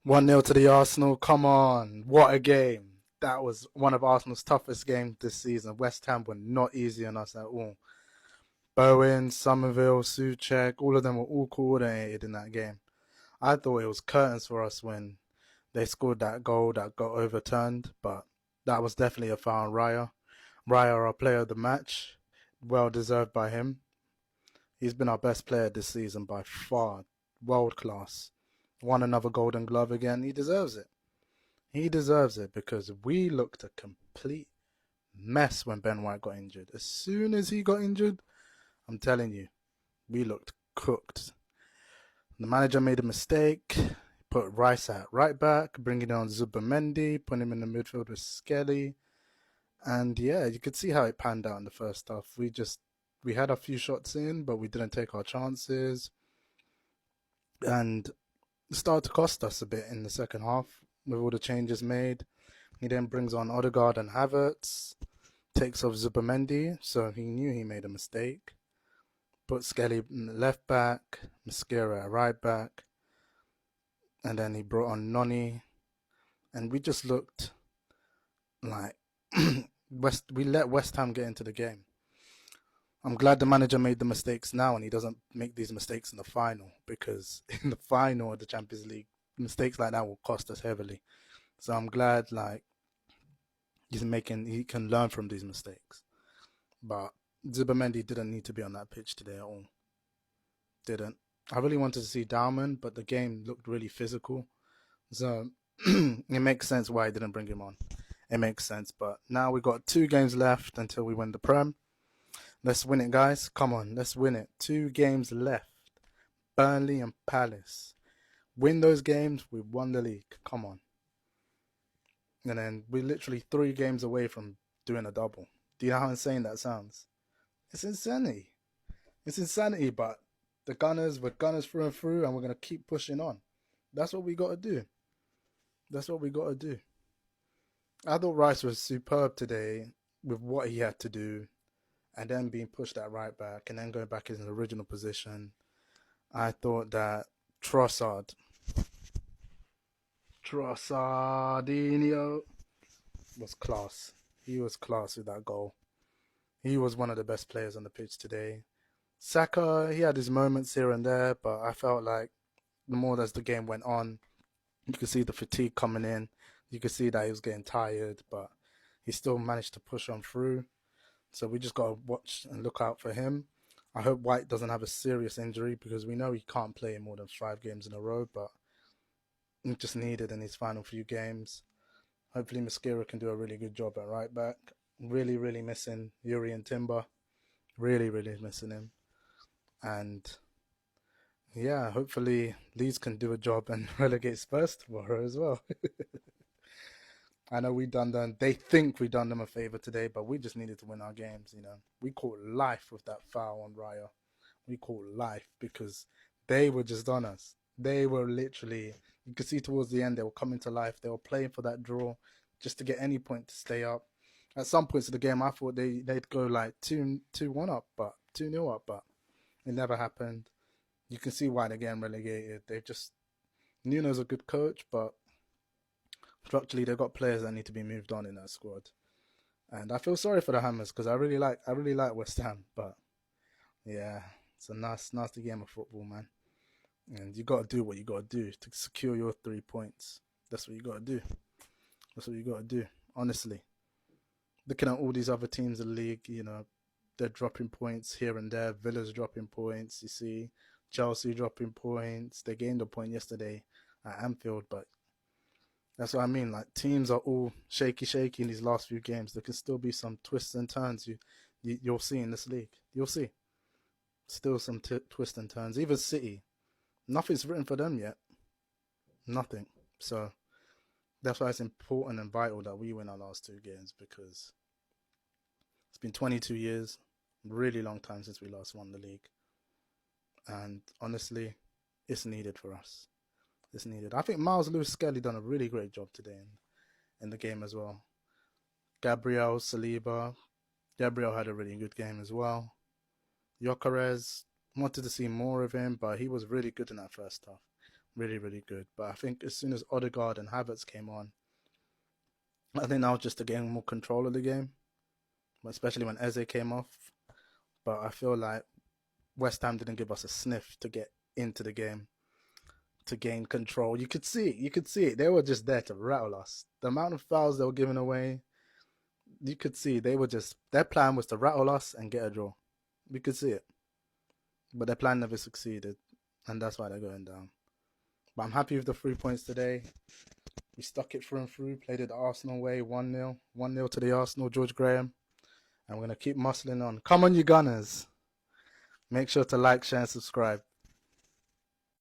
1-0 to the Arsenal. Come on. What a game. That was one of Arsenal's toughest games this season. West Ham were not easy on us at all. Bowen, Somerville, Soucek, all of them were all coordinated in that game. I thought it was curtains for us when they scored that goal that got overturned, but that was definitely a foul on Raya. Raya, our player of the match. Well deserved by him. He's been our best player this season by far. World class. Won another Golden Glove again. He deserves it. He deserves it because we looked a complete mess when Ben White got injured. As soon as he got injured, I'm telling you, we looked cooked. The manager made a mistake, put Rice at right back, bringing on Zubamendi, put him in the midfield with Skelly. And yeah, you could see how it panned out in the first half. We had a few shots in, but we didn't take our chances. And it started to cost us a bit in the second half with all the changes made. He then brings on Odegaard and Havertz, takes off Zubamendi, so he knew he made a mistake. Put Skelly left back, Mosquera at right back, and then he brought on Noni, and we just looked like we let West Ham get into the game. I'm glad the manager made the mistakes now and he doesn't make these mistakes in the final, because in the final of the Champions League, mistakes like that will cost us heavily. So I'm glad he can learn from these mistakes. But Zubamendi didn't need to be on that pitch today at all. Didn't. I really wanted to see Dowman, but the game looked really physical. So it makes sense why I didn't bring him on. It makes sense. But now we've got 2 games left until we win the Prem. Let's win it, guys. Come on, let's win it. 2 games left. Burnley and Palace. Win those games, we won the league. Come on. And then we're literally 3 games away from doing a double. Do you know how insane that sounds? It's insanity. It's insanity, but we're Gunners through and through, and we're going to keep pushing on. That's what we got to do. That's what we got to do. I thought Rice was superb today with what he had to do, and then being pushed at right back, and then going back in his original position. I thought that Trossard, Trossardinho was class. He was class with that goal. He was one of the best players on the pitch today. Saka, he had his moments here and there, but I felt like the more as the game went on, you could see the fatigue coming in. You could see that he was getting tired, but he still managed to push on through. So we just got to watch and look out for him. I hope White doesn't have a serious injury, because we know he can't play more than 5 games in a row, but he just needed in his final few games. Hopefully Mosquera can do a really good job at right back. Really, really missing Yuri and Timber. Really, really missing him. And yeah, hopefully Leeds can do a job and relegate Spurs tomorrow as well. I know they think we done them a favor today, but we just needed to win our games, you know. We caught life with that foul on Raya. We caught life because they were just on us. They were literally, you could see towards the end, they were coming to life. They were playing for that draw just to get any point to stay up. At some points of the game, I thought they'd go like 2-1 up, but 2-0 up, but it never happened. You can see why they're getting relegated. Nuno's a good coach, but structurally they've got players that need to be moved on in that squad. And I feel sorry for the Hammers because I really like West Ham, but yeah, it's a nasty game of football, man. And you got to do what you got to do to secure your 3 points. That's what you got to do. That's what you got to do. Honestly, looking at all these other teams in the league, you know, they're dropping points here and there. Villa's dropping points. You see, Chelsea dropping points. They gained a point yesterday at Anfield, but that's what I mean. Like, teams are all shaky in these last few games. There can still be some twists and turns you'll see in this league. You'll see still some twists and turns. Even City, nothing's written for them yet. Nothing. So that's why it's important and vital that we win our last 2 games, because it's been 22 years, really long time since we last won the league. And honestly, it's needed for us. It's needed. I think Miles Lewis Skelly done a really great job today in the game as well. Gabriel Saliba. Gabriel had a really good game as well. Jokeres, wanted to see more of him, but he was really good in that first half. really, really good. But I think as soon as Odegaard and Havertz came on, I think that was just to gain more control of the game, especially when Eze came off. But I feel like West Ham didn't give us a sniff to get into the game, to gain control. You could see it. You could see it. They were just there to rattle us. The amount of fouls they were giving away, you could see their plan was to rattle us and get a draw. We could see it. But their plan never succeeded. And that's why they're going down. But I'm happy with the 3 points today. We stuck it through and through, played it the Arsenal way, 1-0. 1-0 to the Arsenal, George Graham. And we're going to keep muscling on. Come on, you Gunners. Make sure to like, share, and subscribe.